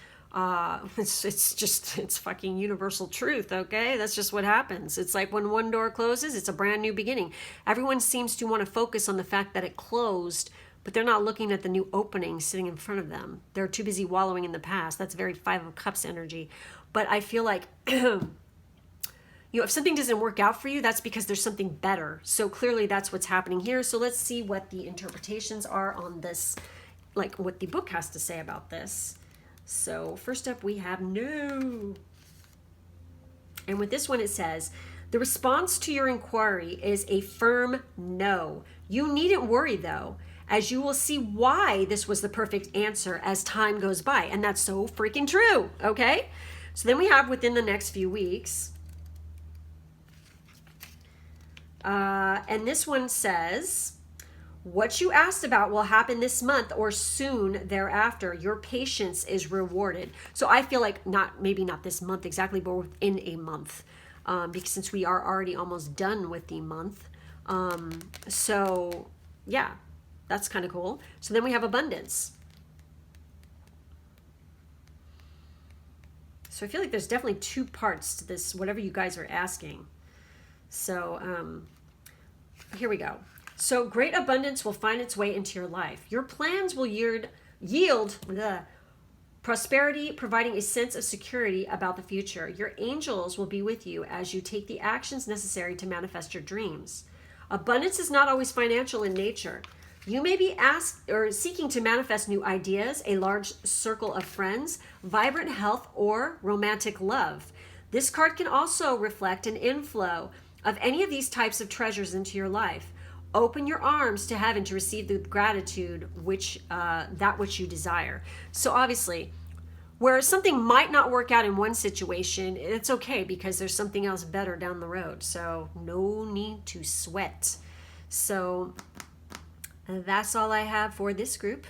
It's fucking universal truth, okay? That's just what happens. It's like when one door closes, it's a brand new beginning. Everyone seems to want to focus on the fact that it closed, but they're not looking at the new opening sitting in front of them. They're too busy wallowing in the past. That's very Five of Cups energy. But I feel like, if something doesn't work out for you, that's because there's something better. So clearly that's what's happening here. So let's see what the interpretations are on this, like what the book has to say about this. So first up we have no. And with this one it says, the response to your inquiry is a firm no. You needn't worry though, as you will see why this was the perfect answer as time goes by. And that's so freaking true, okay? So then we have within the next few weeks. And this one says, what you asked about will happen this month or soon thereafter. Your patience is rewarded. So I feel like maybe not this month exactly, but within a month, because since we are already almost done with the month. So yeah, that's kind of cool. So then we have abundance. So I feel like there's definitely two parts to this, whatever you guys are asking. So here we go. So great abundance will find its way into your life. Your plans will yield prosperity, providing a sense of security about the future. Your angels will be with you as you take the actions necessary to manifest your dreams. Abundance is not always financial in nature. You may be asked or seeking to manifest new ideas, a large circle of friends, vibrant health, or romantic love. This card can also reflect an inflow of any of these types of treasures into your life. Open your arms to heaven to receive the gratitude which you desire. So obviously, where something might not work out in one situation, it's okay because there's something else better down the road. So no need to sweat. So that's all I have for this group.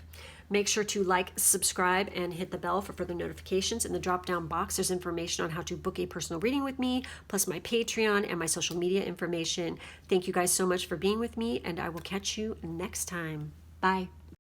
Make sure to like, subscribe, and hit the bell for further notifications. In the drop-down box, there's information on how to book a personal reading with me, plus my Patreon and my social media information. Thank you guys so much for being with me, and I will catch you next time. Bye.